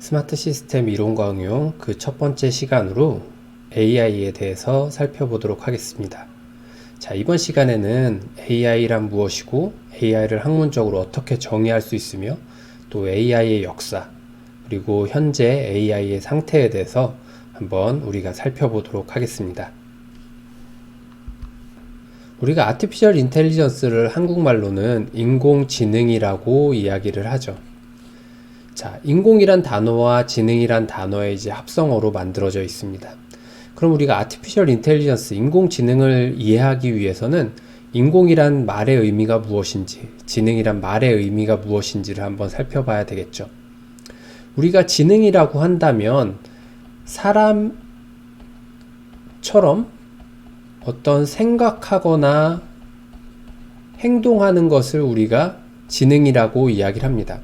스마트 시스템 이론과 응용 그 첫 번째 시간으로 AI에 대해서 살펴보도록 하겠습니다. 자, 이번 시간에는 AI란 무엇이고 AI를 학문적으로 어떻게 정의할 수 있으며 또 AI의 역사 그리고 현재 AI의 상태에 대해서 한번 우리가 살펴보도록 하겠습니다. 우리가 아티피셜 인텔리전스를 한국말로는 인공지능이라고 이야기를 하죠. 자, 인공이란 단어와 지능이란 지능의 이제 합성어로 만들어져 있습니다. 그럼 우리가 아티피셜 인텔리전스, 인공지능을 이해하기 위해서는 인공이란 말의 의미가 무엇인지, 지능이란 말의 의미가 무엇인지를 한번 살펴봐야 되겠죠. 우리가 지능이라고 한다면 사람처럼 어떤 생각하거나 행동하는 것을 우리가 지능이라고 이야기를 합니다.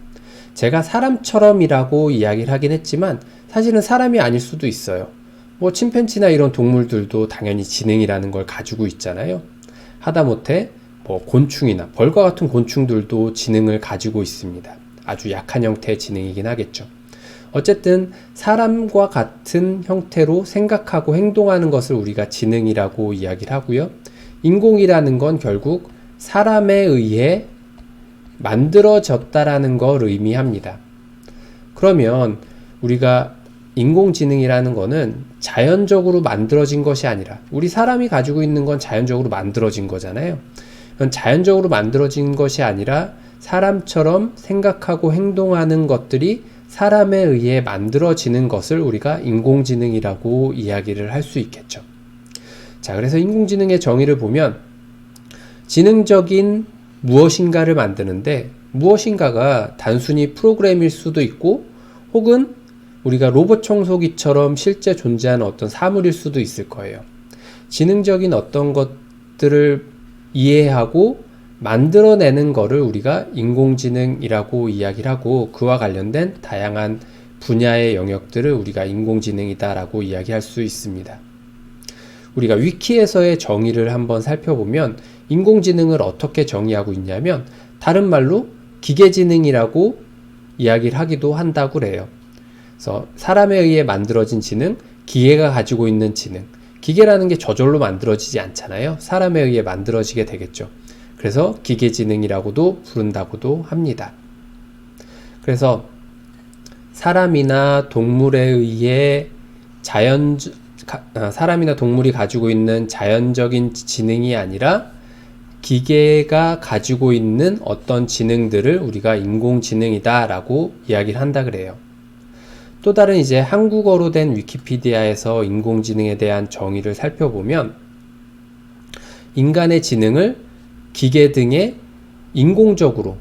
제가 사람처럼이라고 이야기를 하긴 했지만 사실은 사람이 아닐 수도 있어요. 뭐 침팬지나 이런 동물들도 당연히 지능이라는 걸 가지고 있잖아요. 하다못해 뭐 곤충이나 벌과 같은 곤충들도 지능을 가지고 있습니다. 아주 약한 형태의 지능이긴 하겠죠. 어쨌든 사람과 같은 형태로 생각하고 행동하는 것을 우리가 지능이라고 이야기를 하고요. 인공이라는 건 결국 사람에 의해 만들어졌다라는 걸 의미합니다. 그러면 우리가 인공지능이라는 거는 자연적으로 만들어진 것이 아니라 우리 사람이 가지고 있는 건 자연적으로 만들어진 거잖아요. 자연적으로 만들어진 것이 아니라 사람처럼 생각하고 행동하는 것들이 사람에 의해 만들어지는 것을 우리가 인공지능이라고 이야기를 할 수 있겠죠. 자, 그래서 인공지능의 정의를 보면 지능적인 무엇인가를 만드는데 무엇인가가 단순히 프로그램일 수도 있고 혹은 우리가 로봇 청소기처럼 실제 존재하는 어떤 사물일 수도 있을 거예요. 지능적인 어떤 것들을 이해하고 만들어내는 거를 우리가 인공지능이라고 이야기를 하고 그와 관련된 다양한 분야의 영역들을 우리가 인공지능이다라고 이야기할 수 있습니다. 우리가 위키에서의 정의를 한번 살펴보면 인공지능을 어떻게 정의하고 있냐면 다른 말로 기계지능이라고 이야기를 하기도 한다고 그래요. 그래서 사람에 의해 만들어진 지능, 기계가 가지고 있는 지능. 기계라는 게 저절로 만들어지지 않잖아요. 사람에 의해 만들어지게 되겠죠. 그래서 기계지능이라고도 부른다고도 합니다. 그래서 사람이나 동물에 의해 사람이나 동물이 가지고 있는 자연적인 지능이 아니라 기계가 가지고 있는 어떤 지능들을 우리가 인공지능이다 라고 이야기를 한다 그래요. 또 다른 이제 한국어로 된 위키피디아에서 인공지능에 대한 정의를 살펴보면 인간의 지능을 기계 등의 인공적으로,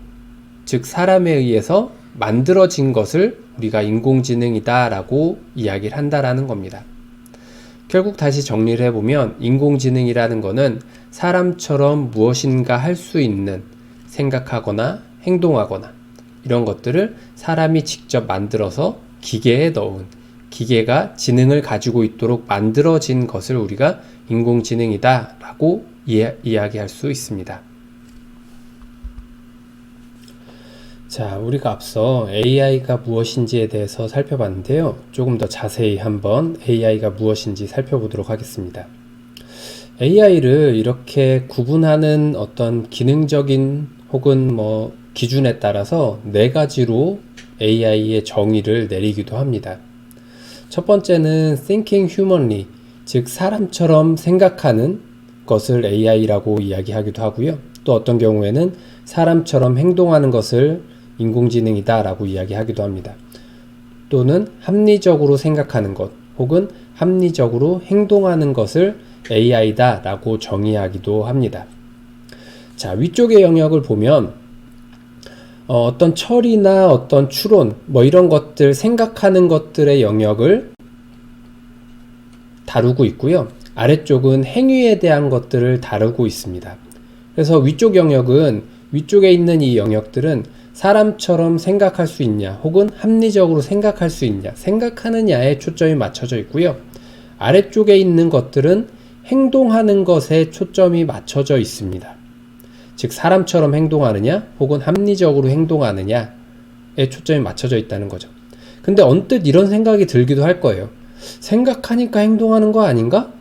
즉 사람에 의해서 만들어진 것을 우리가 인공지능이다 라고 이야기를 한다라는 겁니다. 결국 다시 정리를 해보면 인공지능이라는 것은 사람처럼 무엇인가 할 수 있는 생각하거나 행동하거나 이런 것들을 사람이 직접 만들어서 기계에 넣은 기계가 지능을 가지고 있도록 만들어진 것을 우리가 인공지능이다 라고 이야기할 수 있습니다. 자, 우리가 앞서 AI가 무엇인지에 대해서 살펴봤는데요. 조금 더 자세히 한번 AI가 무엇인지 살펴보도록 하겠습니다. AI를 이렇게 구분하는 어떤 기능적인 혹은 뭐 기준에 따라서 네 가지로 AI의 정의를 내리기도 합니다. 첫 번째는 Thinking Humanly, 즉 사람처럼 생각하는 것을 AI라고 이야기하기도 하고요. 또 어떤 경우에는 사람처럼 행동하는 것을 인공지능이다 라고 이야기하기도 합니다. 또는 합리적으로 생각하는 것 혹은 합리적으로 행동하는 것을 AI다 라고 정의하기도 합니다. 자, 위쪽의 영역을 보면 어떤 처리나 어떤 추론 뭐 이런 것들 생각하는 것들의 영역을 다루고 있고요. 아래쪽은 행위에 대한 것들을 다루고 있습니다. 그래서 위쪽 영역은 위쪽에 있는 이 영역들은 사람처럼 생각할 수 있냐 혹은 합리적으로 생각할 수 있냐 생각하느냐에 초점이 맞춰져 있고요. 아래쪽에 있는 것들은 행동하는 것에 초점이 맞춰져 있습니다. 즉 사람처럼 행동하느냐 혹은 합리적으로 행동하느냐에 초점이 맞춰져 있다는 거죠. 근데 언뜻 이런 생각이 들기도 할 거예요. 생각하니까 행동하는 거 아닌가?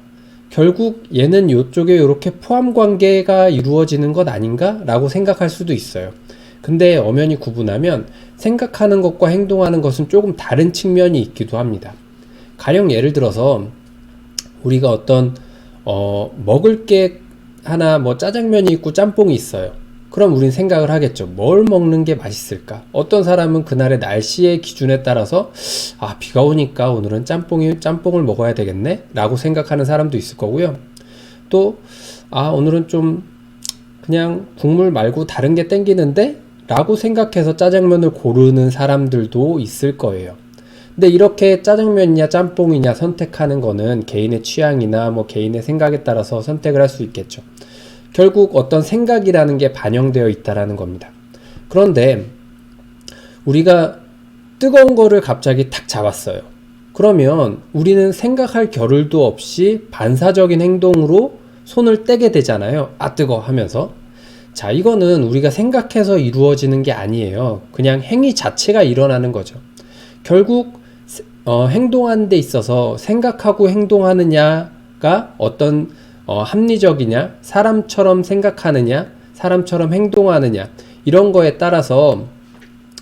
결국 얘는 이쪽에 이렇게 포함 관계가 이루어지는 것 아닌가? 라고 생각할 수도 있어요. 근데 엄연히 구분하면 생각하는 것과 행동하는 것은 조금 다른 측면이 있기도 합니다. 가령 예를 들어서 우리가 어떤 먹을 게 하나 뭐 짜장면이 있고 짬뽕이 있어요. 그럼 우린 생각을 하겠죠. 뭘 먹는 게 맛있을까? 어떤 사람은 그날의 날씨의 기준에 따라서 비가 오니까 오늘은 짬뽕을 먹어야 되겠네? 라고 생각하는 사람도 있을 거고요. 또 오늘은 좀 그냥 국물 말고 다른 게 땡기는데? 라고 생각해서 짜장면을 고르는 사람들도 있을 거예요. 근데 이렇게 짜장면이냐 짬뽕이냐 선택하는 거는 개인의 취향이나 뭐 개인의 생각에 따라서 선택을 할 수 있겠죠. 결국 어떤 생각이라는 게 반영되어 있다라는 겁니다. 그런데 우리가 뜨거운 거를 갑자기 탁 잡았어요. 그러면 우리는 생각할 겨를도 없이 반사적인 행동으로 손을 떼게 되잖아요. 뜨거 하면서. 자, 이거는 우리가 생각해서 이루어지는 게 아니에요. 그냥 행위 자체가 일어나는 거죠. 결국 행동하는 데 있어서 생각하고 행동하느냐가 어떤 합리적이냐, 사람처럼 생각하느냐, 사람처럼 행동하느냐, 이런 거에 따라서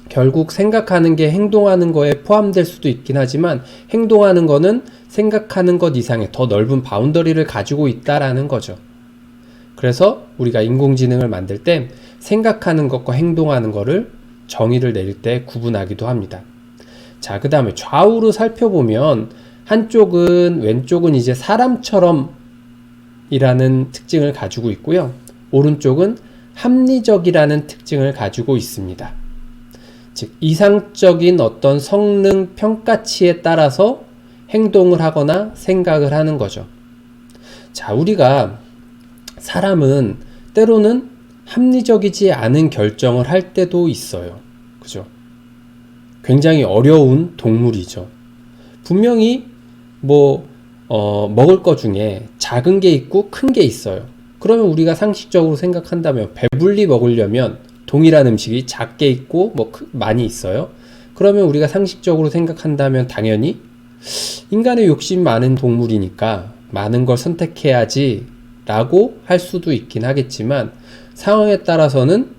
결국 생각하는 게 행동하는 거에 포함될 수도 있긴 하지만 행동하는 거는 생각하는 것 이상의 더 넓은 바운더리를 가지고 있다라는 거죠. 그래서 우리가 인공지능을 만들 때 생각하는 것과 행동하는 거를 정의를 내릴 때 구분하기도 합니다. 자, 그 다음에 좌우로 살펴보면 왼쪽은 이제 사람처럼 이라는 특징을 가지고 있고요. 오른쪽은 합리적이라는 특징을 가지고 있습니다. 즉, 이상적인 어떤 성능 평가치에 따라서 행동을 하거나 생각을 하는 거죠. 자, 사람은 때로는 합리적이지 않은 결정을 할 때도 있어요. 그죠? 굉장히 어려운 동물이죠. 분명히 먹을 것 중에 작은 게 있고 큰 게 있어요. 그러면 우리가 상식적으로 생각한다면 배불리 먹으려면 동일한 음식이 작게 있고 많이 있어요. 그러면 우리가 상식적으로 생각한다면 당연히 인간의 욕심 많은 동물이니까 많은 걸 선택해야지 라고 할 수도 있긴 하겠지만 상황에 따라서는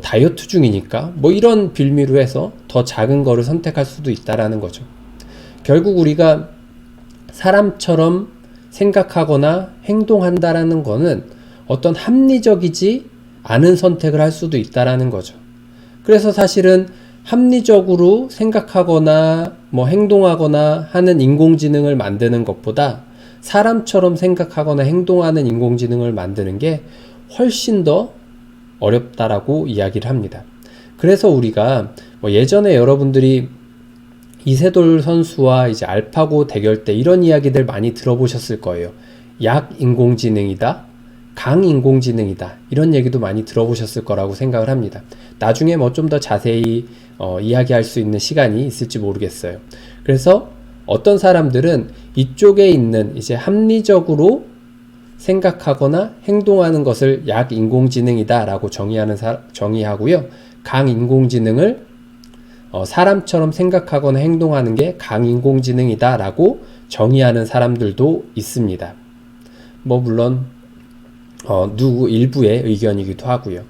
다이어트 중이니까 이런 빌미로 해서 더 작은 거를 선택할 수도 있다라는 거죠. 결국 우리가 사람처럼 생각하거나 행동한다라는 거는 어떤 합리적이지 않은 선택을 할 수도 있다라는 거죠. 그래서 사실은 합리적으로 생각하거나 행동하거나 하는 인공지능을 만드는 것보다 사람처럼 생각하거나 행동하는 인공지능을 만드는 게 훨씬 더 어렵다라고 이야기를 합니다. 그래서 우리가 예전에 여러분들이 이세돌 선수와 이제 알파고 대결 때 이런 이야기들 많이 들어보셨을 거예요. 약 인공지능이다, 강 인공지능이다, 이런 얘기도 많이 들어보셨을 거라고 생각을 합니다. 나중에 좀 더 자세히 이야기할 수 있는 시간이 있을지 모르겠어요. 그래서 어떤 사람들은 이쪽에 있는 이제 합리적으로 생각하거나 행동하는 것을 약 인공지능이다 라고 정의하고요. 강 인공지능을 사람처럼 생각하거나 행동하는 게 강인공지능이다 라고 정의하는 사람들도 있습니다. 물론 일부의 의견이기도 하고요.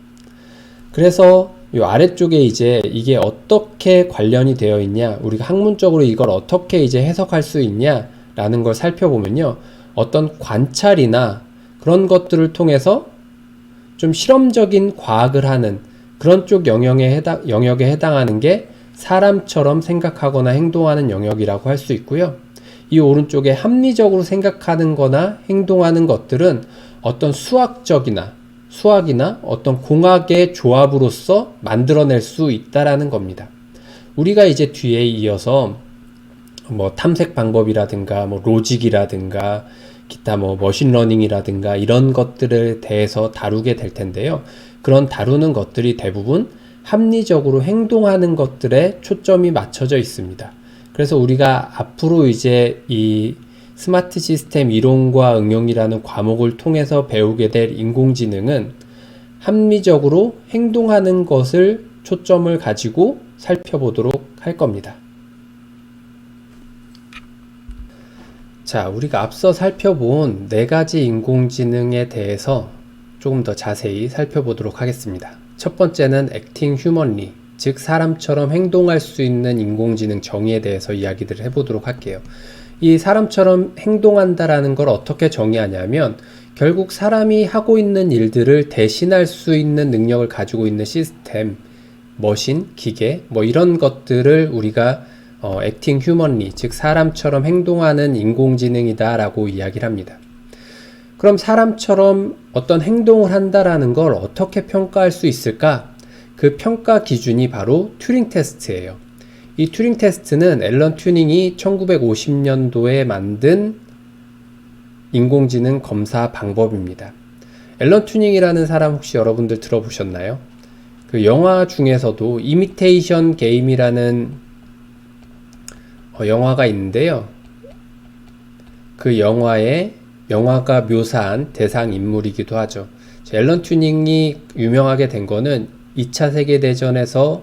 그래서 이 아래쪽에 이제 이게 어떻게 관련이 되어 있냐, 우리가 학문적으로 이걸 어떻게 이제 해석할 수 있냐 라는 걸 살펴보면요, 어떤 관찰이나 그런 것들을 통해서 좀 실험적인 과학을 하는 그런 쪽 영역에 해당하는 게 사람처럼 생각하거나 행동하는 영역이라고 할 수 있고요. 이 오른쪽에 합리적으로 생각하는 거나 행동하는 것들은 어떤 수학이나 어떤 공학의 조합으로서 만들어낼 수 있다라는 겁니다. 우리가 이제 뒤에 이어서 탐색 방법이라든가 로직이라든가 기타 머신러닝이라든가 이런 것들에 대해서 다루게 될 텐데요. 그런 다루는 것들이 대부분 합리적으로 행동하는 것들에 초점이 맞춰져 있습니다. 그래서 우리가 앞으로 이제 이 스마트 시스템 이론과 응용이라는 과목을 통해서 배우게 될 인공지능은 합리적으로 행동하는 것을 초점을 가지고 살펴보도록 할 겁니다. 자, 우리가 앞서 살펴본 네 가지 인공지능에 대해서 조금 더 자세히 살펴보도록 하겠습니다. 첫 번째는 Acting Humanly, 즉 사람처럼 행동할 수 있는 인공지능 정의에 대해서 이야기를 해보도록 할게요. 이 사람처럼 행동한다라는 걸 어떻게 정의하냐면 결국 사람이 하고 있는 일들을 대신할 수 있는 능력을 가지고 있는 시스템, 머신, 기계 뭐 이런 것들을 우리가 Acting Humanly, 즉 사람처럼 행동하는 인공지능이다 라고 이야기를 합니다. 그럼 사람처럼 어떤 행동을 한다라는 걸 어떻게 평가할 수 있을까? 그 평가 기준이 바로 튜링 테스트예요. 이 튜링 테스트는 앨런 튜링이 1950년도에 만든 인공지능 검사 방법입니다. 앨런 튜링이라는 사람 혹시 여러분들 들어보셨나요? 그 영화 중에서도 이미테이션 게임이라는 영화가 있는데요. 그 영화가 묘사한 대상 인물이기도 하죠. 앨런 튜링이 유명하게 된 거는 2차 세계대전에서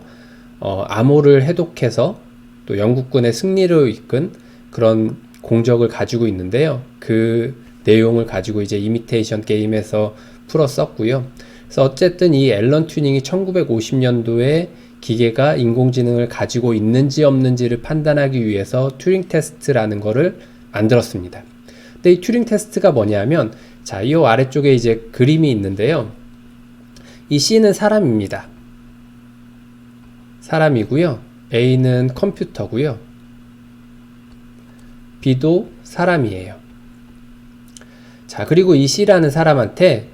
암호를 해독해서 또 영국군의 승리를 이끈 그런 공적을 가지고 있는데요. 그 내용을 가지고 이제 이미테이션 게임에서 풀었었고요. 그래서 어쨌든 이 앨런 튜링이 1950년도에 기계가 인공지능을 가지고 있는지 없는지를 판단하기 위해서 튜링 테스트라는 거를 만들었습니다. 근데 이 튜링 테스트가 뭐냐면, 자, 이 아래쪽에 이제 그림이 있는데요. 이 C는 사람입니다. 사람이고요. A는 컴퓨터고요. B도 사람이에요. 자, 그리고 이 C라는 사람한테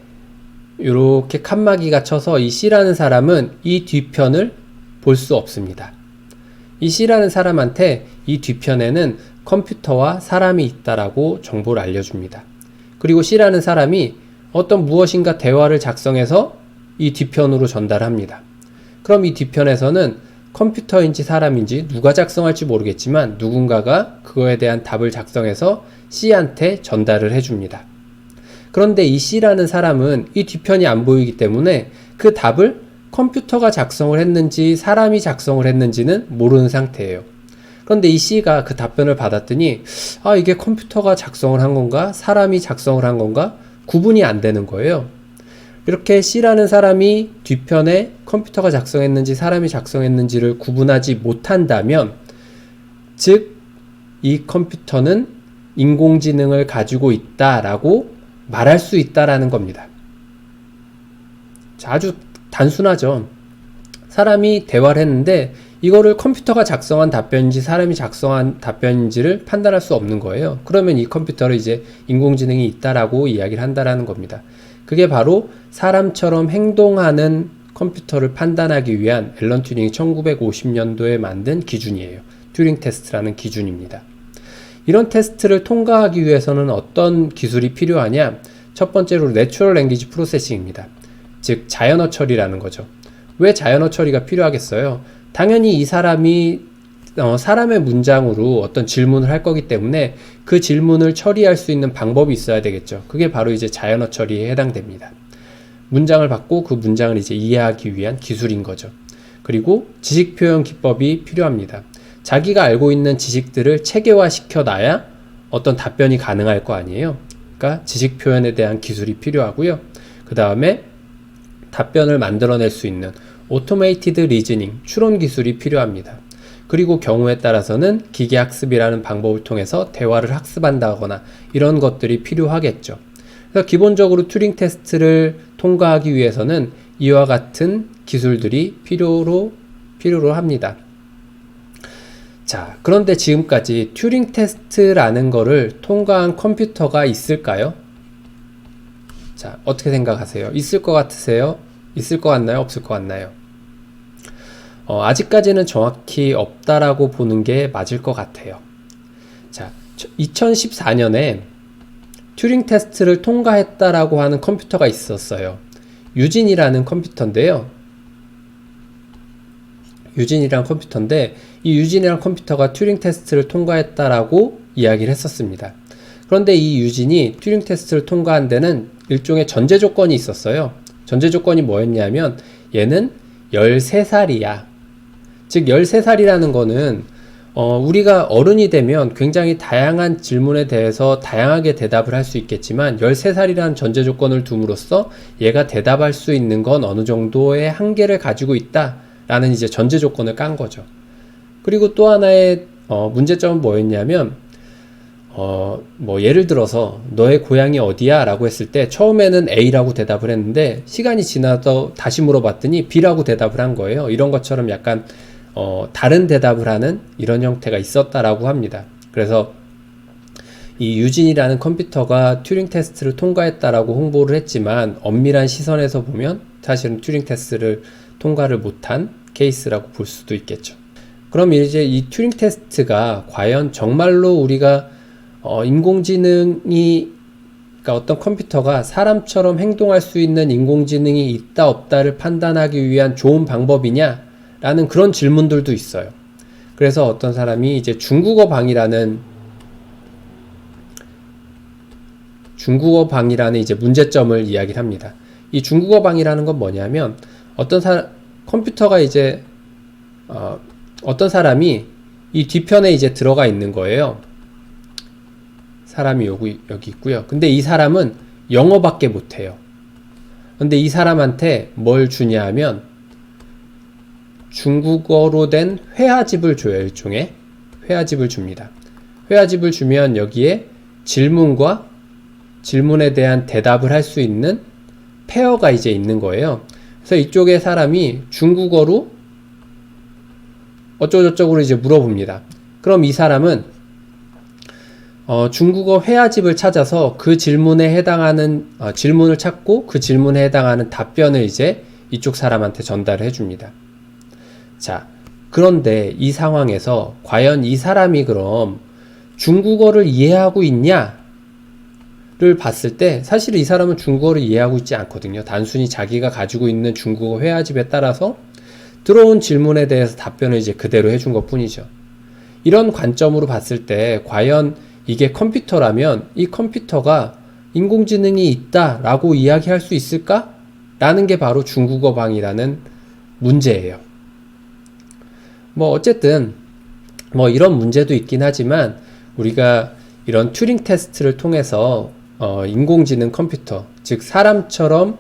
이렇게 칸막이가 쳐서 이 C라는 사람은 이 뒤편을 볼 수 없습니다. 이 C라는 사람한테 이 뒤편에는 컴퓨터와 사람이 있다라고 정보를 알려줍니다. 그리고 C라는 사람이 어떤 무엇인가 대화를 작성해서 이 뒤편으로 전달합니다. 그럼 이 뒤편에서는 컴퓨터인지 사람인지 누가 작성할지 모르겠지만 누군가가 그거에 대한 답을 작성해서 C한테 전달을 해줍니다. 그런데 이 C라는 사람은 이 뒤편이 안 보이기 때문에 그 답을 컴퓨터가 작성을 했는지 사람이 작성을 했는지는 모르는 상태예요. 그런데 이 C가 그 답변을 받았더니 이게 컴퓨터가 작성을 한 건가 사람이 작성을 한 건가 구분이 안 되는 거예요. 이렇게 C라는 사람이 뒤편에 컴퓨터가 작성했는지 사람이 작성했는지를 구분하지 못한다면, 즉 이 컴퓨터는 인공지능을 가지고 있다라고 말할 수 있다라는 겁니다. 자, 아주 단순하죠. 사람이 대화를 했는데 이거를 컴퓨터가 작성한 답변인지 사람이 작성한 답변인지를 판단할 수 없는 거예요. 그러면 이 컴퓨터를 이제 인공지능이 있다라고 이야기를 한다라는 겁니다. 그게 바로 사람처럼 행동하는 컴퓨터를 판단하기 위한 앨런 튜링이 1950년도에 만든 기준이에요. 튜링 테스트라는 기준입니다. 이런 테스트를 통과하기 위해서는 어떤 기술이 필요하냐? 첫 번째로 내추럴 랭귀지 프로세싱입니다. 즉 자연어 처리라는 거죠. 왜 자연어 처리가 필요하겠어요? 당연히 이 사람이 사람의 문장으로 어떤 질문을 할 거기 때문에 그 질문을 처리할 수 있는 방법이 있어야 되겠죠. 그게 바로 이제 자연어 처리에 해당됩니다. 문장을 받고 그 문장을 이제 이해하기 위한 기술인 거죠. 그리고 지식 표현 기법이 필요합니다. 자기가 알고 있는 지식들을 체계화 시켜놔야 어떤 답변이 가능할 거 아니에요. 그러니까 지식 표현에 대한 기술이 필요하고요. 그 다음에 답변을 만들어낼 수 있는 오토메이티드 리즈닝, 추론 기술이 필요합니다. 그리고 경우에 따라서는 기계학습이라는 방법을 통해서 대화를 학습한다거나 이런 것들이 필요하겠죠. 그래서 기본적으로 튜링 테스트를 통과하기 위해서는 이와 같은 기술들이 필요로 합니다. 자, 그런데 지금까지 튜링 테스트라는 거를 통과한 컴퓨터가 있을까요? 자, 어떻게 생각하세요? 있을 것 같으세요? 있을 것 같나요? 없을 것 같나요? 아직까지는 정확히 없다라고 보는 게 맞을 것 같아요. 자, 2014년에 튜링 테스트를 통과했다라고 하는 컴퓨터가 있었어요. 유진이라는 컴퓨터인데요. 이 유진이라는 컴퓨터가 튜링 테스트를 통과했다라고 이야기를 했었습니다. 그런데 이 유진이 튜링 테스트를 통과한 데는 일종의 전제 조건이 있었어요. 전제 조건이 뭐였냐면 얘는 13살이야. 즉 13살이라는 거는 우리가 어른이 되면 굉장히 다양한 질문에 대해서 다양하게 대답을 할 수 있겠지만 13살이라는 전제 조건을 둠으로써 얘가 대답할 수 있는 건 어느 정도의 한계를 가지고 있다라는 이제 전제 조건을 깐 거죠. 그리고 또 하나의 문제점은 뭐였냐면 뭐 예를 들어서 너의 고향이 어디야? 라고 했을 때 처음에는 A라고 대답을 했는데 시간이 지나서 다시 물어봤더니 B라고 대답을 한 거예요. 이런 것처럼 약간 다른 대답을 하는 이런 형태가 있었다라고 합니다. 그래서 이 유진이라는 컴퓨터가 튜링 테스트를 통과했다라고 홍보를 했지만 엄밀한 시선에서 보면 사실은 튜링 테스트를 통과를 못한 케이스라고 볼 수도 있겠죠. 그럼 이제 이 튜링 테스트가 과연 정말로 우리가 인공지능이, 그러니까 어떤 컴퓨터가 사람처럼 행동할 수 있는 인공지능이 있다 없다를 판단하기 위한 좋은 방법이냐? 라는 그런 질문들도 있어요. 그래서 어떤 사람이 이제 중국어 방이라는 이제 문제점을 이야기를 합니다. 이 중국어 방이라는 건 뭐냐면 컴퓨터가 이제 어떤 사람이 이 뒤편에 이제 들어가 있는 거예요. 사람이 여기 있고요. 근데 이 사람은 영어밖에 못해요. 근데 이 사람한테 뭘 주냐 하면 중국어로 된 회화집을 줘요. 일종의 회화집을 줍니다. 회화집을 주면 여기에 질문과 질문에 대한 대답을 할 수 있는 페어가 이제 있는 거예요. 그래서 이쪽에 사람이 중국어로 어쩌고저쩌고 이제 물어봅니다. 그럼 이 사람은 중국어 회화집을 찾아서 그 질문에 해당하는 질문을 찾고 그 질문에 해당하는 답변을 이제 이쪽 사람한테 전달을 해줍니다. 자, 그런데 이 상황에서 과연 이 사람이 그럼 중국어를 이해하고 있냐를 봤을 때 사실 이 사람은 중국어를 이해하고 있지 않거든요. 단순히 자기가 가지고 있는 중국어 회화집에 따라서 들어온 질문에 대해서 답변을 이제 그대로 해준 것 뿐이죠. 이런 관점으로 봤을 때 과연 이게 컴퓨터라면 이 컴퓨터가 인공지능이 있다라고 이야기할 수 있을까? 라는 게 바로 중국어 방이라는 문제예요. 뭐 어쨌든 뭐 이런 문제도 있긴 하지만 우리가 이런 튜링 테스트를 통해서 인공지능 컴퓨터, 즉 사람처럼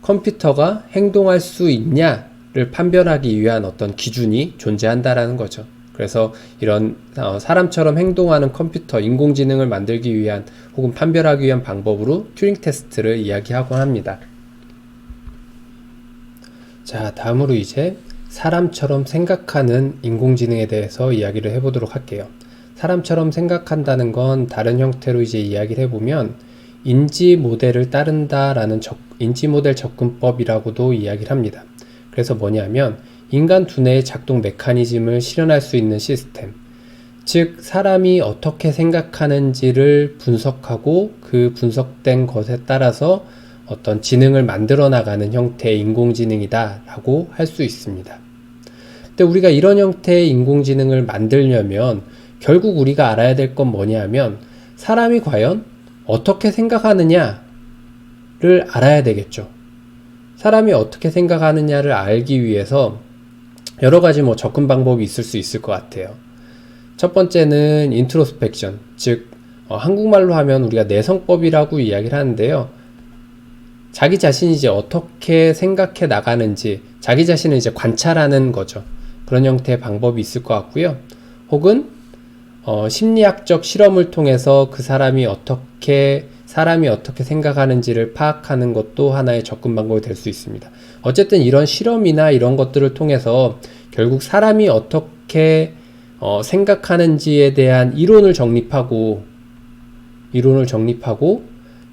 컴퓨터가 행동할 수 있냐를 판별하기 위한 어떤 기준이 존재한다라는 거죠. 그래서 이런 사람처럼 행동하는 컴퓨터, 인공지능을 만들기 위한 혹은 판별하기 위한 방법으로 튜링 테스트를 이야기하곤 합니다. 자, 다음으로 이제 사람처럼 생각하는 인공지능에 대해서 이야기를 해보도록 할게요. 사람처럼 생각한다는 건 다른 형태로 이제 이야기를 해보면 인지 모델을 따른다라는 인지 모델 접근법이라고도 이야기를 합니다. 그래서 뭐냐면 인간 두뇌의 작동 메커니즘을 실현할 수 있는 시스템, 즉 사람이 어떻게 생각하는지를 분석하고 그 분석된 것에 따라서 어떤 지능을 만들어 나가는 형태의 인공지능이다 라고 할 수 있습니다. 근데 우리가 이런 형태의 인공지능을 만들려면 결국 우리가 알아야 될 건 뭐냐 하면 사람이 과연 어떻게 생각하느냐를 알아야 되겠죠. 사람이 어떻게 생각하느냐를 알기 위해서 여러 가지 뭐 접근 방법이 있을 수 있을 것 같아요. 첫 번째는 인트로스펙션, 즉 한국말로 하면 우리가 내성법이라고 이야기를 하는데요. 자기 자신이 이제 어떻게 생각해 나가는지 자기 자신을 이제 관찰하는 거죠. 그런 형태의 방법이 있을 것 같고요. 혹은 심리학적 실험을 통해서 그 사람이 어떻게 생각하는지를 파악하는 것도 하나의 접근 방법이 될 수 있습니다. 어쨌든 이런 실험이나 이런 것들을 통해서 결국 사람이 어떻게 생각하는지에 대한 이론을 정립하고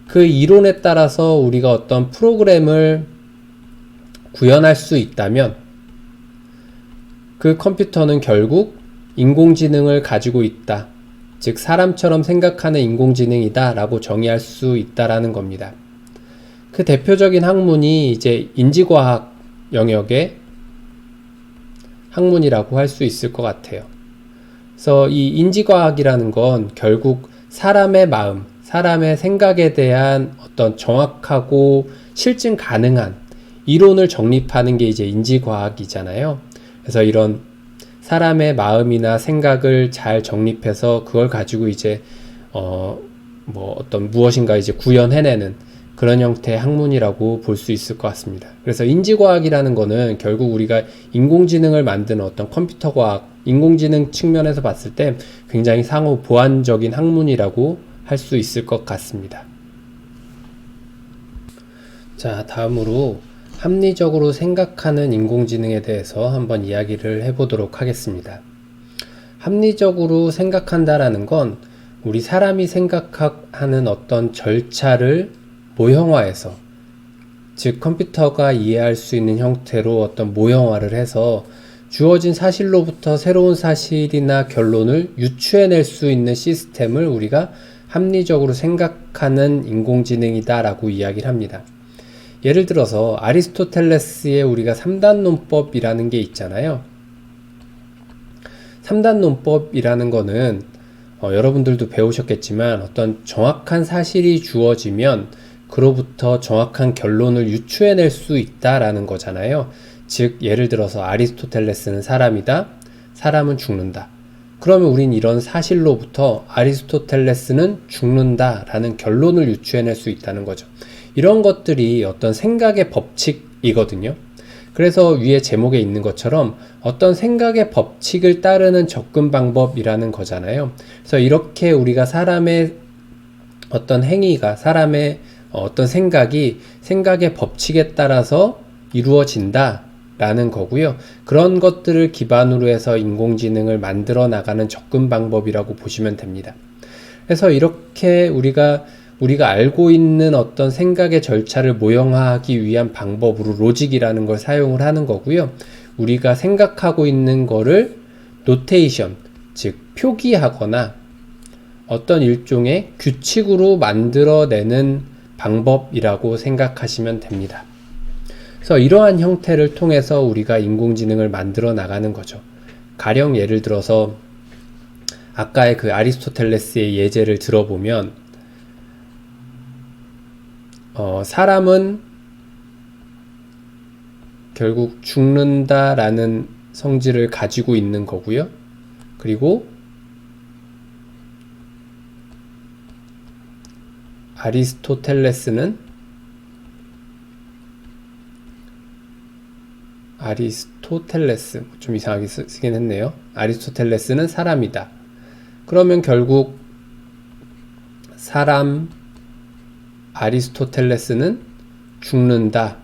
그 이론에 따라서 우리가 어떤 프로그램을 구현할 수 있다면 그 컴퓨터는 결국 인공지능을 가지고 있다. 즉 사람처럼 생각하는 인공지능이다 라고 정의할 수 있다라는 겁니다. 그 대표적인 학문이 이제 인지과학 영역의 학문이라고 할 수 있을 것 같아요. 그래서 이 인지과학이라는 건 결국 사람의 마음, 사람의 생각에 대한 어떤 정확하고 실증 가능한 이론을 정립하는 게 이제 인지과학이잖아요. 그래서 이런 사람의 마음이나 생각을 잘 정립해서 그걸 가지고 이제 어떤 무엇인가 이제 구현해내는 그런 형태의 학문이라고 볼 수 있을 것 같습니다. 그래서 인지과학이라는 거는 결국 우리가 인공지능을 만드는 어떤 컴퓨터과학, 인공지능 측면에서 봤을 때 굉장히 상호 보완적인 학문이라고 할 수 있을 것 같습니다. 자, 다음으로 합리적으로 생각하는 인공지능에 대해서 한번 이야기를 해보도록 하겠습니다. 합리적으로 생각한다라는 건 우리 사람이 생각하는 어떤 절차를 모형화해서, 즉 컴퓨터가 이해할 수 있는 형태로 어떤 모형화를 해서 주어진 사실로부터 새로운 사실이나 결론을 유추해낼 수 있는 시스템을 우리가 합리적으로 생각하는 인공지능이다 라고 이야기를 합니다. 예를 들어서 아리스토텔레스의 우리가 3단 논법이라는 게 있잖아요. 3단 논법이라는 거는 여러분들도 배우셨겠지만 어떤 정확한 사실이 주어지면 그로부터 정확한 결론을 유추해낼 수 있다라는 거잖아요. 즉 예를 들어서 아리스토텔레스는 사람이다, 사람은 죽는다. 그러면 우린 이런 사실로부터 아리스토텔레스는 죽는다라는 결론을 유추해낼 수 있다는 거죠. 이런 것들이 어떤 생각의 법칙이거든요. 그래서 위에 제목에 있는 것처럼 어떤 생각의 법칙을 따르는 접근 방법이라는 거잖아요. 그래서 이렇게 우리가 사람의 어떤 행위가, 사람의 어떤 생각이 생각의 법칙에 따라서 이루어진다 라는 거고요. 그런 것들을 기반으로 해서 인공지능을 만들어 나가는 접근 방법이라고 보시면 됩니다. 그래서 이렇게 우리가 알고 있는 어떤 생각의 절차를 모형화하기 위한 방법으로 로직이라는 걸 사용을 하는 거고요. 우리가 생각하고 있는 거를 노테이션, 즉 표기하거나 어떤 일종의 규칙으로 만들어내는 방법이라고 생각하시면 됩니다. 그래서 이러한 형태를 통해서 우리가 인공지능을 만들어 나가는 거죠. 가령 예를 들어서 아까의 그 아리스토텔레스의 예제를 들어보면 사람은 결국 죽는다라는 성질을 가지고 있는 거고요. 그리고 아리스토텔레스는 좀 이상하게 쓰긴 했네요. 아리스토텔레스는 사람이다. 그러면 결국 아리스토텔레스는 죽는다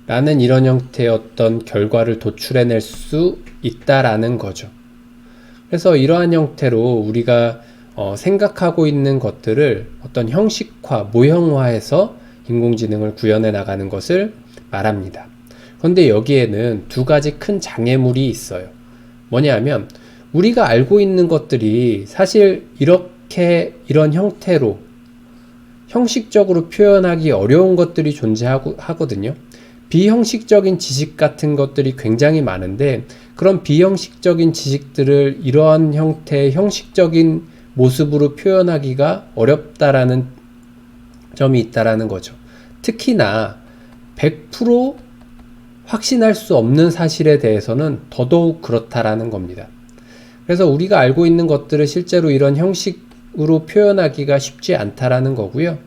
라는 이런 형태의 어떤 결과를 도출해낼 수 있다라는 거죠. 그래서 이러한 형태로 우리가 생각하고 있는 것들을 어떤 형식화, 모형화해서 인공지능을 구현해 나가는 것을 말합니다. 그런데 여기에는 두 가지 큰 장애물이 있어요. 뭐냐면 우리가 알고 있는 것들이 사실 이런 형태로 형식적으로 표현하기 어려운 것들이 존재하거든요. 비형식적인 지식 같은 것들이 굉장히 많은데 그런 비형식적인 지식들을 이러한 형태의 형식적인 모습으로 표현하기가 어렵다라는 점이 있다라는 거죠. 특히나 100% 확신할 수 없는 사실에 대해서는 더더욱 그렇다라는 겁니다. 그래서 우리가 알고 있는 것들을 실제로 이런 형식으로 표현하기가 쉽지 않다라는 거고요.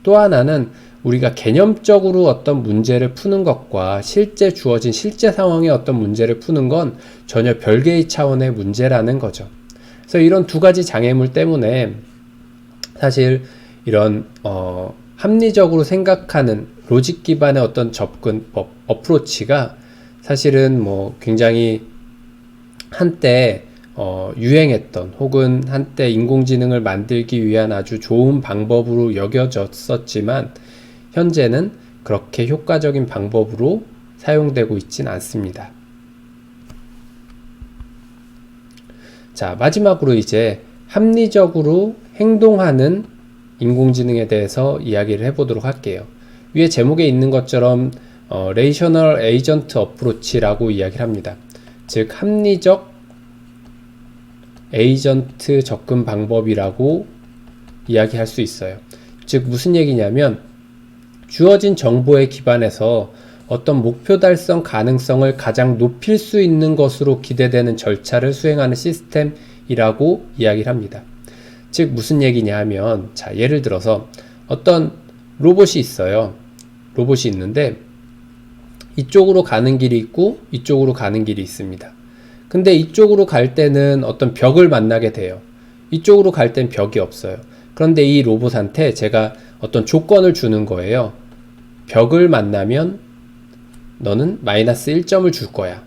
또 하나는 우리가 개념적으로 어떤 문제를 푸는 것과 실제 주어진 실제 상황의 어떤 문제를 푸는 건 전혀 별개의 차원의 문제라는 거죠. 그래서 이런 두 가지 장애물 때문에 사실 이런 합리적으로 생각하는 로직 기반의 어떤 접근법, 어프로치가 사실은 굉장히 한때 유행했던 혹은 한때 인공지능을 만들기 위한 아주 좋은 방법으로 여겨졌었지만 현재는 그렇게 효과적인 방법으로 사용되고 있진 않습니다. 자, 마지막으로 이제 합리적으로 행동하는 인공지능에 대해서 이야기를 해보도록 할게요. 위에 제목에 있는 것처럼 레이셔널 에이전트 어프로치라고 이야기를 합니다. 즉 합리적 에이전트 접근 방법이라고 이야기할 수 있어요. 즉 무슨 얘기냐면 주어진 정보에 기반해서 어떤 목표 달성 가능성을 가장 높일 수 있는 것으로 기대되는 절차를 수행하는 시스템이라고 이야기를 합니다. 즉 무슨 얘기냐 하면, 자, 예를 들어서 어떤 로봇이 있어요. 로봇이 있는데 이쪽으로 가는 길이 있고 이쪽으로 가는 길이 있습니다. 근데 이쪽으로 갈 때는 어떤 벽을 만나게 돼요. 이쪽으로 갈 땐 벽이 없어요. 그런데 이 로봇한테 제가 어떤 조건을 주는 거예요. 벽을 만나면 너는 마이너스 1점을 줄 거야.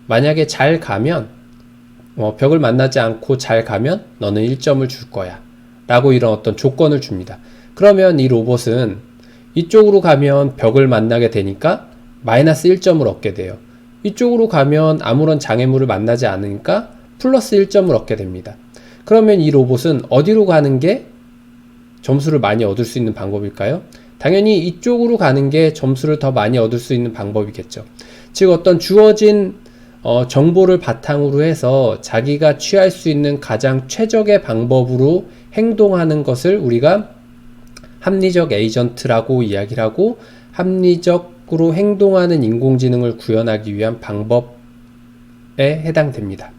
만약에 잘 가면, 벽을 만나지 않고 잘 가면 너는 1점을 줄 거야. 라고 이런 어떤 조건을 줍니다. 그러면 이 로봇은 이쪽으로 가면 벽을 만나게 되니까 마이너스 1점을 얻게 돼요. 이쪽으로 가면 아무런 장애물을 만나지 않으니까 플러스 1점을 얻게 됩니다. 그러면 이 로봇은 어디로 가는 게 점수를 많이 얻을 수 있는 방법일까요? 당연히 이쪽으로 가는 게 점수를 더 많이 얻을 수 있는 방법이겠죠. 즉 어떤 주어진 정보를 바탕으로 해서 자기가 취할 수 있는 가장 최적의 방법으로 행동하는 것을 우리가 합리적 에이전트라고 이야기를 하고, 합리적으로 행동하는 인공지능을 구현하기 위한 방법에 해당됩니다.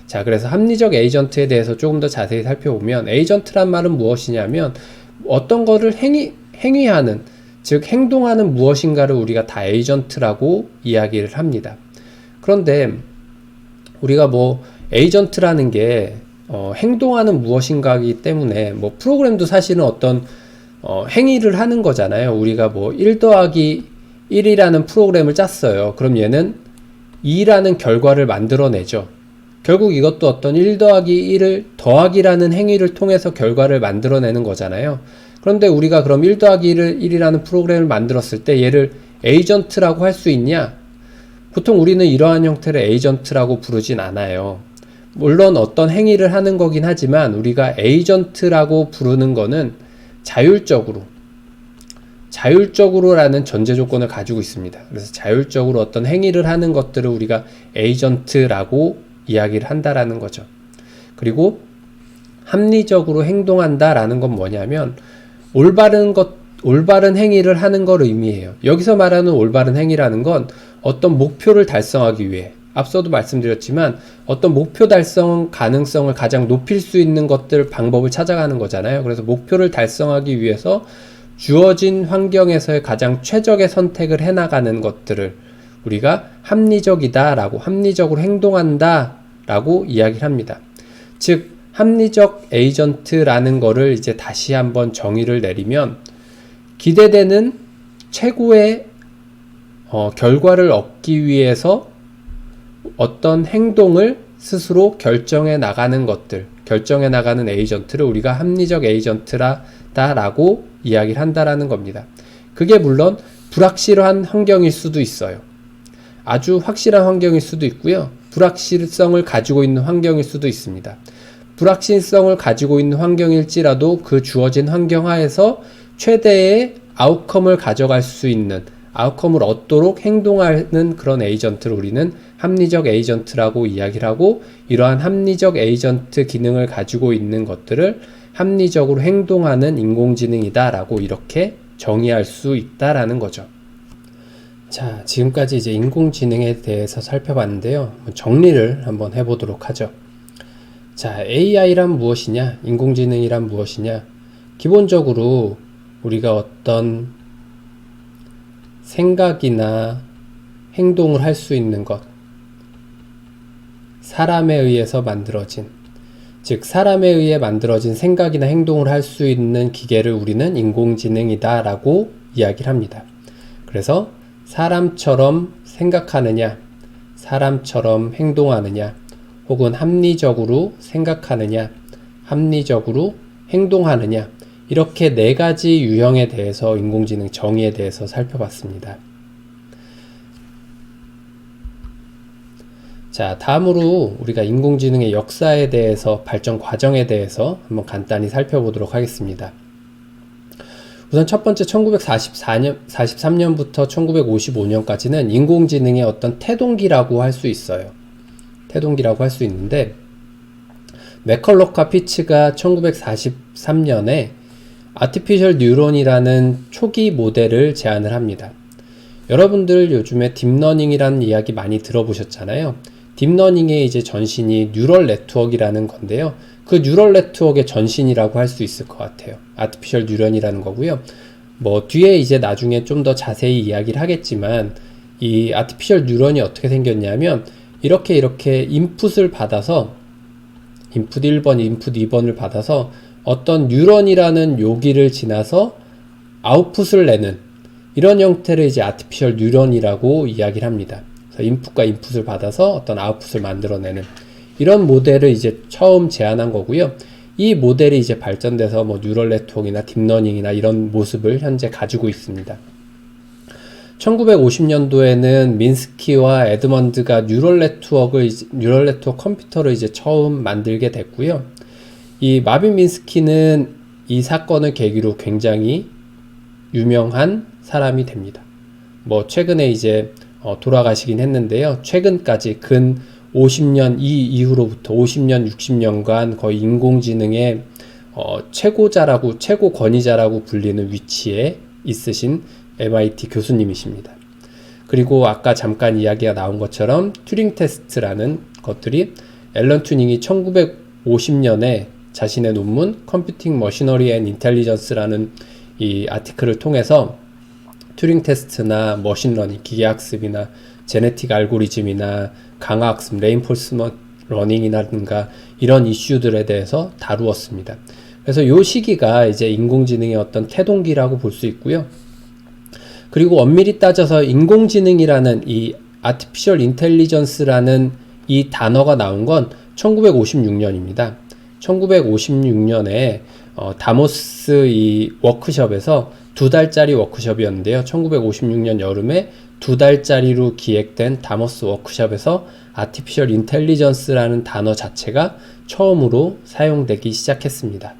자, 그래서 합리적 에이전트에 대해서 조금 더 자세히 살펴보면, 에이전트란 말은 무엇이냐면 어떤 거를 행위하는, 즉 행동하는 무엇인가를 우리가 다 에이전트라고 이야기를 합니다. 그런데 우리가 에이전트라는 게 행동하는 무엇인가이기 때문에 프로그램도 사실은 어떤 행위를 하는 거잖아요. 우리가 1 더하기 1이라는 프로그램을 짰어요. 그럼 얘는 2라는 결과를 만들어내죠. 결국 이것도 어떤 1 더하기 1을 더하기라는 행위를 통해서 결과를 만들어내는 거잖아요. 그런데 우리가 그럼 1 더하기 1이라는 프로그램을 만들었을 때 얘를 에이전트라고 할 수 있냐? 보통 우리는 이러한 형태를 에이전트라고 부르진 않아요. 물론 어떤 행위를 하는 거긴 하지만 우리가 에이전트라고 부르는 거는 자율적으로라는 전제 조건을 가지고 있습니다. 그래서 자율적으로 어떤 행위를 하는 것들을 우리가 에이전트라고 이야기를 한다라는 거죠. 그리고 합리적으로 행동한다라는 건 뭐냐면 올바른 행위를 하는 걸 의미해요. 여기서 말하는 올바른 행위라는 건 어떤 목표를 달성하기 위해, 앞서도 말씀드렸지만 어떤 목표 달성 가능성을 가장 높일 수 있는 것들, 방법을 찾아가는 거잖아요. 그래서 목표를 달성하기 위해서 주어진 환경에서의 가장 최적의 선택을 해나가는 것들을 우리가 합리적이다라고, 합리적으로 행동한다라고 이야기를 합니다. 즉 합리적 에이전트라는 거를 이제 다시 한번 정의를 내리면, 기대되는 최고의 결과를 얻기 위해서 어떤 행동을 스스로 결정해 나가는 것들, 결정해 나가는 에이전트를 우리가 합리적 에이전트라고 이야기를 한다라는 겁니다. 그게 물론 불확실한 환경일 수도 있어요. 아주 확실한 환경일 수도 있고요. 불확실성을 가지고 있는 환경일 수도 있습니다. 불확실성을 가지고 있는 환경일지라도 그 주어진 환경 하에서 최대의 아웃컴을 가져갈 수 있는, 아웃컴을 얻도록 행동하는 그런 에이전트를 우리는 합리적 에이전트라고 이야기를 하고, 이러한 합리적 에이전트 기능을 가지고 있는 것들을 합리적으로 행동하는 인공지능이다 라고 이렇게 정의할 수 있다라는 거죠. 자, 지금까지 이제 인공지능에 대해서 살펴봤는데요. 정리를 한번 해보도록 하죠. 자, AI란 무엇이냐? 인공지능이란 무엇이냐? 기본적으로 우리가 어떤 생각이나 행동을 할 수 있는 것, 사람에 의해서 만들어진, 즉 사람에 의해 만들어진 생각이나 행동을 할 수 있는 기계를 우리는 인공지능이다 라고 이야기를 합니다. 그래서 사람처럼 생각하느냐, 사람처럼 행동하느냐, 혹은 합리적으로 생각하느냐, 합리적으로 행동하느냐, 이렇게 4가지 유형에 대해서 인공지능 정의에 대해서 살펴봤습니다. 자, 다음으로 우리가 인공지능의 역사에 대해서, 발전 과정에 대해서 한번 간단히 살펴보도록 하겠습니다. 우선 첫 번째 1943년부터 1955년까지는 인공지능의 어떤 태동기라고 할 수 있어요. 태동기라고 할 수 있는데, 맥컬럭과 피츠가 1943년에 아티피셜 뉴런이라는 초기 모델을 제안을 합니다. 여러분들 요즘에 딥러닝이라는 이야기 많이 들어보셨잖아요. 딥러닝의 이제 전신이 뉴럴 네트워크라는 건데요. 그 뉴럴 네트워크의 전신이라고 할 수 있을 것 같아요. 아티피셜 뉴런이라는 거고요. 뭐 뒤에 이제 나중에 좀 더 자세히 이야기를 하겠지만 이 아티피셜 뉴런이 어떻게 생겼냐면 이렇게 인풋을 받아서 인풋 1번, 인풋 2번을 받아서 어떤 뉴런이라는 요기를 지나서 아웃풋을 내는 이런 형태를 이제 아티피셜 뉴런이라고 이야기를 합니다. 그래서 인풋과 인풋을 받아서 어떤 아웃풋을 만들어내는 이런 모델을 이제 처음 제안한 거고요. 이 모델이 이제 발전돼서 뭐 뉴럴 네트워크나 딥러닝이나 이런 모습을 현재 가지고 있습니다. 1950년도에는 민스키와 에드먼드가 뉴럴 네트워크 컴퓨터를 이제 처음 만들게 됐고요. 이 마빈 민스키는 이 사건을 계기로 굉장히 유명한 사람이 됩니다. 뭐 최근에 이제 돌아가시긴 했는데요. 최근까지 근 50년 이후로부터 50년, 60년간 거의 인공지능의 최고자라고 최고 권위자라고 불리는 위치에 있으신 MIT 교수님이십니다. 그리고 아까 잠깐 이야기가 나온 것처럼 튜링 테스트라는 것들이 앨런 튜링이 1950년에 자신의 논문 Computing Machinery and Intelligence라는 이 아티클을 통해서 튜링 테스트나 머신러닝, 기계학습이나 제네틱 알고리즘이나 강화학습, 레인포스먼트 러닝이라든가 이런 이슈들에 대해서 다루었습니다. 그래서 이 시기가 이제 인공지능의 어떤 태동기라고 볼 수 있고요. 그리고 엄밀히 따져서 인공지능이라는 이 Artificial Intelligence라는 이 단어가 나온 건 1956년입니다. 1956년에 다모스 이 워크숍에서 2달짜리 워크숍이었는데요. 1956년 여름에 2달짜리로 기획된 다모스 워크숍에서 Artificial Intelligence라는 단어 자체가 처음으로 사용되기 시작했습니다.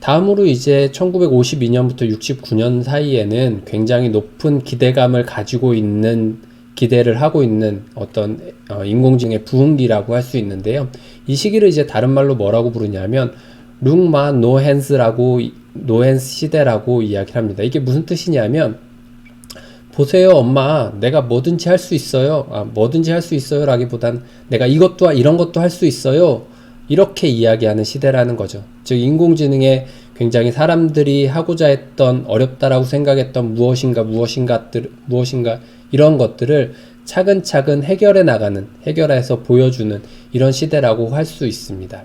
다음으로 이제 1952년부터 69년 사이에는 굉장히 높은 기대감을 가지고 있는 기대를 하고 있는 어떤 인공지능의 부흥기라고 할 수 있는데요. 이 시기를 이제 다른 말로 뭐라고 부르냐면 룽마 노헨스라고 노헨스 시대라고 이야기를 합니다. 이게 무슨 뜻이냐면 보세요 엄마 내가 뭐든지 할 수 있어요. 뭐든지 할 수 있어요 라기보단 내가 이것도 이런 것도 할 수 있어요. 이렇게 이야기하는 시대라는 거죠. 즉 인공지능에 굉장히 사람들이 하고자 했던 어렵다라고 생각했던 무엇인가 이런 것들을 차근차근 해결해 나가는, 해결해서 보여주는 이런 시대라고 할 수 있습니다.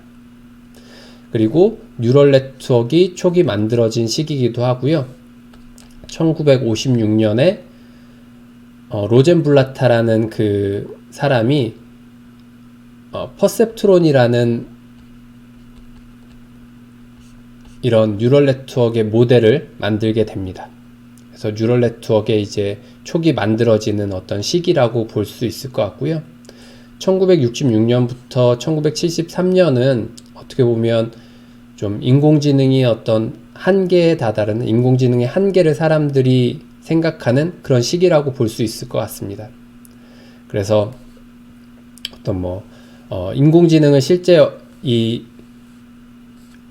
그리고 뉴럴 네트워크가 초기 만들어진 시기이기도 하고요. 1956년에 로젠블라타라는 그 사람이 퍼셉트론이라는 이런 뉴럴 네트워크의 모델을 만들게 됩니다. 그래서 뉴럴 네트워크의 이제 초기 만들어지는 어떤 시기라고 볼 수 있을 것 같고요. 1966년부터 1973년은 어떻게 보면 좀 인공지능이 어떤 한계에 다다르는 인공지능의 한계를 사람들이 생각하는 그런 시기라고 볼 수 있을 것 같습니다. 그래서 어떤 인공지능은 실제 이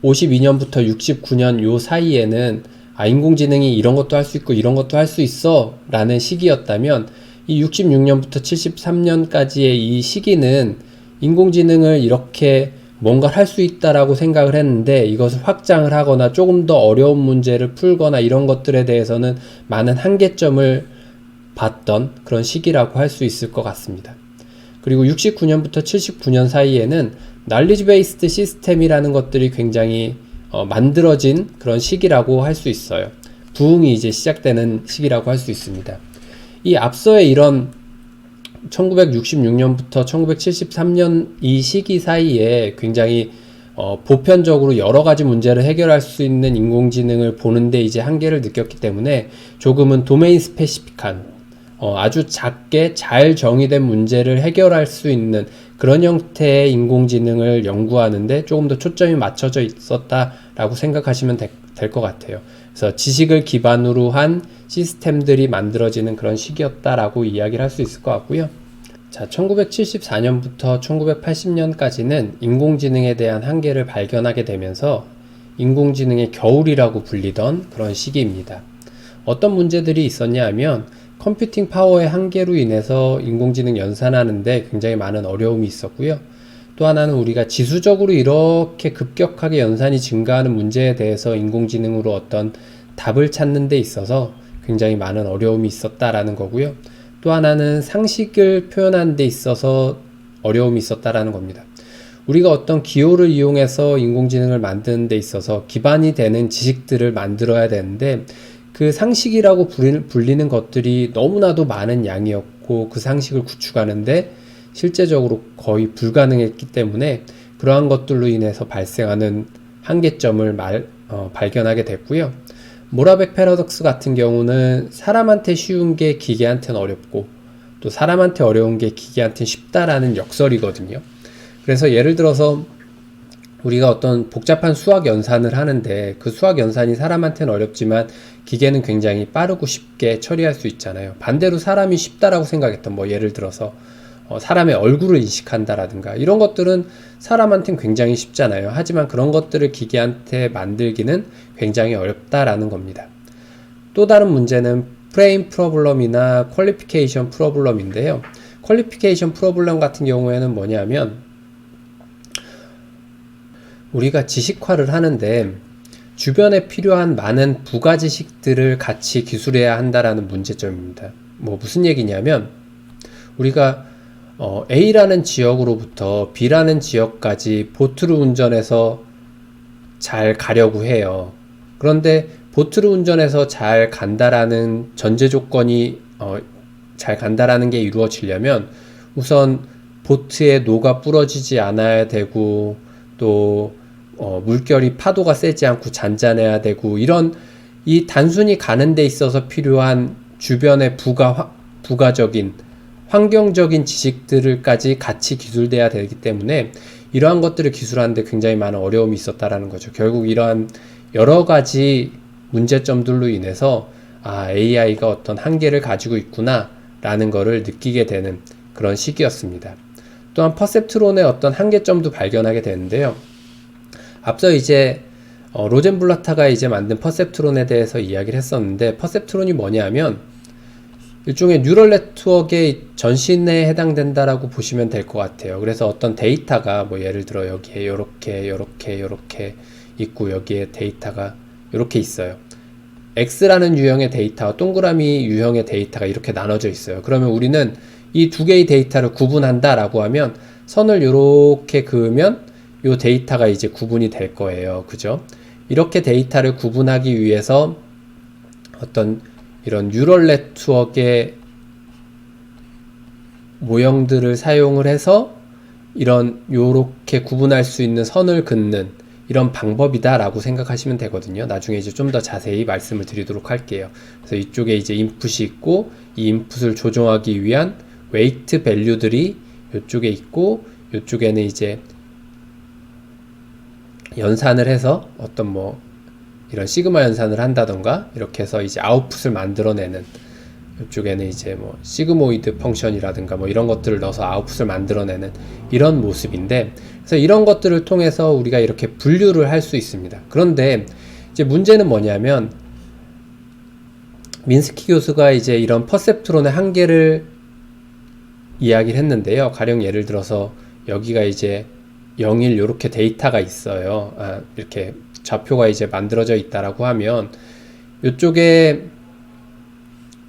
52년부터 69년 요 사이에는 인공지능이 이런 것도 할 수 있고 이런 것도 할 수 있어 라는 시기였다면 이 66년부터 73년까지의 이 시기는 인공지능을 이렇게 뭔가 할 수 있다라고 생각을 했는데 이것을 확장을 하거나 조금 더 어려운 문제를 풀거나 이런 것들에 대해서는 많은 한계점을 봤던 그런 시기라고 할 수 있을 것 같습니다. 그리고 69년부터 79년 사이에는 knowledge based 시스템이라는 것들이 굉장히 만들어진 그런 시기라고 할 수 있어요. 부흥이 이제 시작되는 시기라고 할 수 있습니다. 이 앞서의 이런 1966년부터 1973년 이 시기 사이에 굉장히 보편적으로 여러 가지 문제를 해결할 수 있는 인공지능을 보는데 이제 한계를 느꼈기 때문에 조금은 도메인 스페시픽한 아주 작게 잘 정의된 문제를 해결할 수 있는 그런 형태의 인공지능을 연구하는데 조금 더 초점이 맞춰져 있었다라고 생각하시면 될 것 같아요. 그래서 지식을 기반으로 한 시스템들이 만들어지는 그런 시기였다라고 이야기를 할 수 있을 것 같고요. 자, 1974년부터 1980년까지는 인공지능에 대한 한계를 발견하게 되면서 인공지능의 겨울이라고 불리던 그런 시기입니다. 어떤 문제들이 있었냐 하면 컴퓨팅 파워의 한계로 인해서 인공지능 연산하는데 굉장히 많은 어려움이 있었고요. 또 하나는 우리가 지수적으로 이렇게 급격하게 연산이 증가하는 문제에 대해서 인공지능으로 어떤 답을 찾는 데 있어서 굉장히 많은 어려움이 있었다라는 거고요. 또 하나는 상식을 표현하는 데 있어서 어려움이 있었다라는 겁니다. 우리가 어떤 기호를 이용해서 인공지능을 만드는 데 있어서 기반이 되는 지식들을 만들어야 되는데 그 상식이라고 불리는 것들이 너무나도 많은 양이었고 그 상식을 구축하는데 실제적으로 거의 불가능했기 때문에 그러한 것들로 인해서 발생하는 한계점을 발견하게 됐고요. 모라벡 패러독스 같은 경우는 사람한테 쉬운 게 기계한테는 어렵고 또 사람한테 어려운 게 기계한테는 쉽다라는 역설이거든요. 그래서 예를 들어서 우리가 어떤 복잡한 수학 연산을 하는데 그 수학 연산이 사람한테는 어렵지만 기계는 굉장히 빠르고 쉽게 처리할 수 있잖아요. 반대로 사람이 쉽다라고 생각했던 뭐 예를 들어서 사람의 얼굴을 인식한다라든가 이런 것들은 사람한테는 굉장히 쉽잖아요. 하지만 그런 것들을 기계한테 만들기는 굉장히 어렵다라는 겁니다. 또 다른 문제는 프레임 프로블럼이나 퀄리피케이션 프로블럼인데요. 퀄리피케이션 프로블럼 같은 경우에는 뭐냐면 우리가 지식화를 하는데 주변에 필요한 많은 부가 지식들을 같이 기술해야 한다라는 문제점입니다. 뭐 무슨 얘기냐면 우리가 A라는 지역으로부터 B라는 지역까지 보트를 운전해서 잘 가려고 해요. 그런데 보트를 운전해서 잘 간다라는 전제 조건이 잘 간다라는 게 이루어지려면 우선 보트의 노가 부러지지 않아야 되고 또 물결이 파도가 세지 않고 잔잔해야 되고 이런 이 단순히 가는 데 있어서 필요한 주변의 부가적인 환경적인 지식들까지 같이 기술돼야 되기 때문에 이러한 것들을 기술하는데 굉장히 많은 어려움이 있었다라는 거죠. 결국 이러한 여러 가지 문제점들로 인해서 AI가 어떤 한계를 가지고 있구나 라는 거를 느끼게 되는 그런 시기였습니다. 또한 퍼셉트론의 어떤 한계점도 발견하게 되는데요. 앞서 이제 로젠블라타가 이제 만든 퍼셉트론에 대해서 이야기를 했었는데 퍼셉트론이 뭐냐면 일종의 뉴럴 네트워크의 전신에 해당된다라고 보시면 될 것 같아요. 그래서 어떤 데이터가 뭐 예를 들어 여기에 요렇게 있고 여기에 데이터가 이렇게 있어요. X라는 유형의 데이터와 동그라미 유형의 데이터가 이렇게 나눠져 있어요. 그러면 우리는 이 두 개의 데이터를 구분한다 라고 하면 선을 이렇게 그으면 이 데이터가 이제 구분이 될 거예요. 그죠? 이렇게 데이터를 구분하기 위해서 어떤 이런 뉴럴 네트워크의 모형들을 사용을 해서 요렇게 구분할 수 있는 선을 긋는 이런 방법이다 라고 생각하시면 되거든요. 나중에 이제 좀 더 자세히 말씀을 드리도록 할게요. 그래서 이쪽에 이제 인풋이 있고 이 인풋을 조정하기 위한 웨이트 밸류들이 이쪽에 있고 이쪽에는 이제 연산을 해서 어떤 뭐 이런 시그마 연산을 한다던가 이렇게 해서 이제 아웃풋을 만들어내는 이쪽에는 이제 뭐 시그모이드 펑션이라든가 뭐 이런 것들을 넣어서 아웃풋을 만들어내는 이런 모습인데 그래서 이런 것들을 통해서 우리가 이렇게 분류를 할 수 있습니다. 그런데 이제 문제는 뭐냐면 민스키 교수가 이제 이런 퍼셉트론의 한계를 이야기를 했는데요. 가령 예를 들어서 여기가 이제 0일 이렇게 데이터가 있어요. 이렇게 좌표가 이제 만들어져 있다라고 하면 이쪽에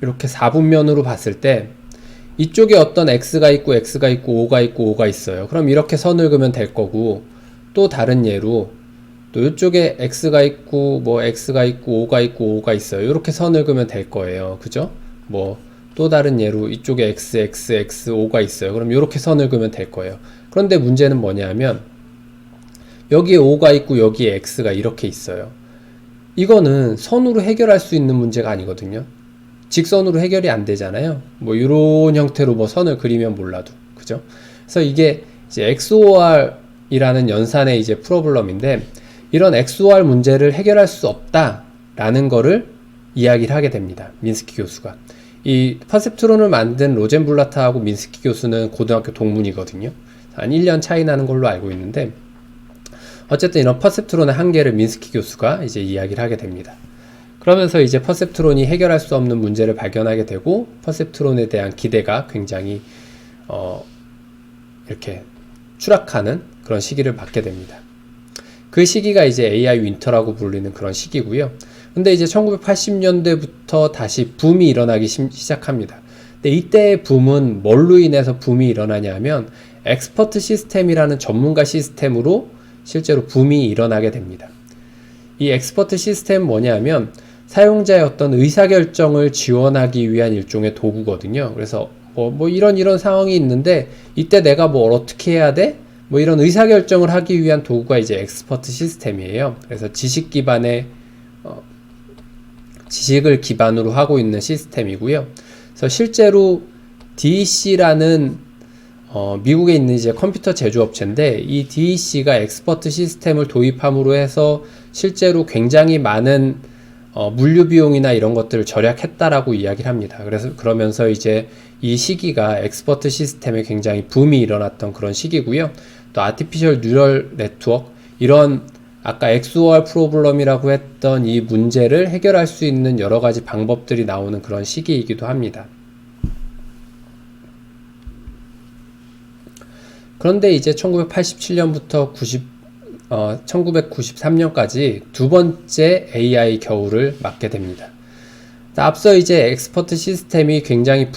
이렇게 4분면으로 봤을 때 이쪽에 어떤 X가 있고 X가 있고 O가 있고 O가 있어요. 그럼 이렇게 선을 그으면 될 거고 또 다른 예로 또 이쪽에 X가 있고 뭐 X가 있고 O가 있고 O가 있어요. 이렇게 선을 그으면 될 거예요. 그죠? 뭐 또 다른 예로 이쪽에 X, X, X, O가 있어요. 그럼 이렇게 선을 그으면 될 거예요. 그런데 문제는 뭐냐면 여기에 O가 있고 여기에 X가 이렇게 있어요. 이거는 선으로 해결할 수 있는 문제가 아니거든요. 직선으로 해결이 안 되잖아요. 뭐 이런 형태로 뭐 선을 그리면 몰라도 그죠? 그래서 이게 이제 XOR이라는 연산의 이제 프로블럼인데 이런 XOR 문제를 해결할 수 없다라는 거를 이야기를 하게 됩니다. 민스키 교수가. 이 퍼셉트론을 만든 로젠블라타하고 민스키 교수는 고등학교 동문이거든요. 한 1년 차이 나는 걸로 알고 있는데 어쨌든 이런 퍼셉트론의 한계를 민스키 교수가 이제 이야기를 하게 됩니다. 그러면서 이제 퍼셉트론이 해결할 수 없는 문제를 발견하게 되고 퍼셉트론에 대한 기대가 굉장히 이렇게 추락하는 그런 시기를 맞게 됩니다. 그 시기가 이제 AI 윈터라고 불리는 그런 시기고요. 근데 이제 1980년대부터 다시 붐이 일어나기 시작합니다. 근데 이때의 붐은 뭘로 인해서 붐이 일어나냐면 엑스퍼트 시스템이라는 전문가 시스템으로 실제로 붐이 일어나게 됩니다. 이 엑스퍼트 시스템은 뭐냐면 사용자의 어떤 의사결정을 지원하기 위한 일종의 도구거든요. 그래서 뭐 이런 상황이 있는데 이때 내가 뭘 어떻게 해야 돼? 뭐 이런 의사결정을 하기 위한 도구가 이제 엑스퍼트 시스템이에요. 그래서 지식 기반의 지식을 기반으로 하고 있는 시스템이고요. 그래서 실제로 DEC라는 미국에 있는 이제 컴퓨터 제조업체인데 이 DEC가 엑스퍼트 시스템을 도입함으로 해서 실제로 굉장히 많은 물류 비용이나 이런 것들을 절약했다라고 이야기를 합니다. 그래서 그러면서 이제 이 시기가 엑스퍼트 시스템에 굉장히 붐이 일어났던 그런 시기고요. 또 아티피셜 뉴럴 네트워크 이런 아까 XOR 프로블럼이라고 했던 이 문제를 해결할 수 있는 여러 가지 방법들이 나오는 그런 시기이기도 합니다. 그런데 이제 1987년부터 1993년까지 두 번째 AI 겨울을 맞게 됩니다. 앞서 이제 엑스퍼트 시스템이 굉장히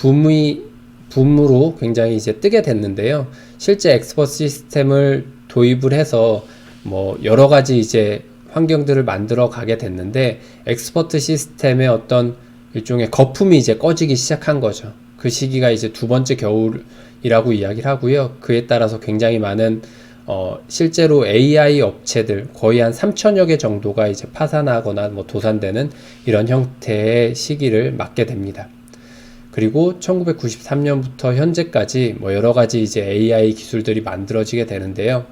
붐으로 굉장히 이제 뜨게 됐는데요. 실제 엑스퍼트 시스템을 도입을 해서 뭐 여러 가지 이제 환경들을 만들어 가게 됐는데 엑스퍼트 시스템의 어떤 일종의 거품이 이제 꺼지기 시작한 거죠. 그 시기가 이제 두 번째 겨울이라고 이야기를 하고요. 그에 따라서 굉장히 많은 실제로 AI 업체들 거의 한 3,000여 개 정도가 이제 파산하거나 뭐 도산되는 이런 형태의 시기를 맞게 됩니다. 그리고 1993년부터 현재까지 뭐 여러 가지 이제 AI 기술들이 만들어지게 되는데요.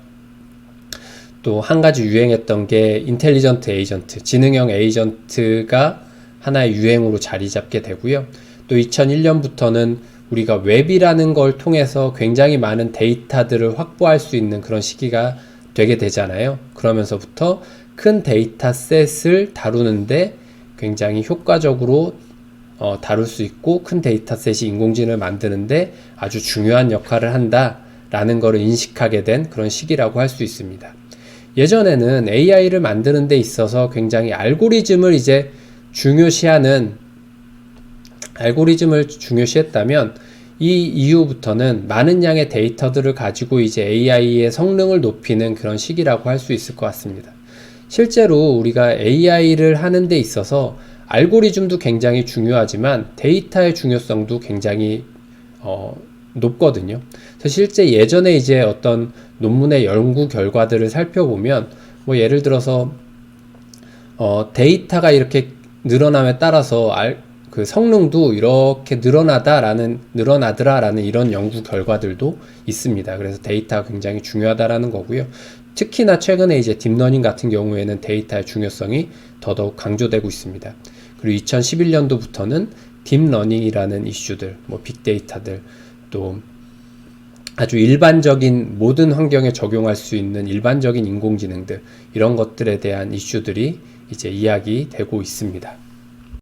또 한 가지 유행했던 게 인텔리전트 에이전트, 지능형 에이전트가 하나의 유행으로 자리 잡게 되고요. 또 2001년부터는 우리가 웹이라는 걸 통해서 굉장히 많은 데이터들을 확보할 수 있는 그런 시기가 되게 되잖아요. 그러면서부터 큰 데이터셋을 다루는데 굉장히 효과적으로 다룰 수 있고 큰 데이터셋이 인공지능을 만드는데 아주 중요한 역할을 한다라는 것을 인식하게 된 그런 시기라고 할 수 있습니다. 예전에는 AI를 만드는 데 있어서 굉장히 알고리즘을 중요시했다면 이 이후부터는 많은 양의 데이터들을 가지고 이제 AI의 성능을 높이는 그런 시기라고 할 수 있을 것 같습니다. 실제로 우리가 AI를 하는 데 있어서 알고리즘도 굉장히 중요하지만 데이터의 중요성도 굉장히 높거든요. 그래서 실제 예전에 이제 어떤 논문의 연구 결과들을 살펴보면 뭐 예를 들어서 데이터가 이렇게 늘어남에 따라서 그 성능도 이렇게 늘어나더라라는 이런 연구 결과들도 있습니다. 그래서 데이터가 굉장히 중요하다라는 거고요. 특히나 최근에 이제 딥러닝 같은 경우에는 데이터의 중요성이 더더욱 강조되고 있습니다. 그리고 2011년도부터는 딥러닝이라는 이슈들, 뭐 빅데이터들, 또 아주 일반적인 모든 환경에 적용할 수 있는 일반적인 인공지능들 이런 것들에 대한 이슈들이 이제 이야기되고 있습니다.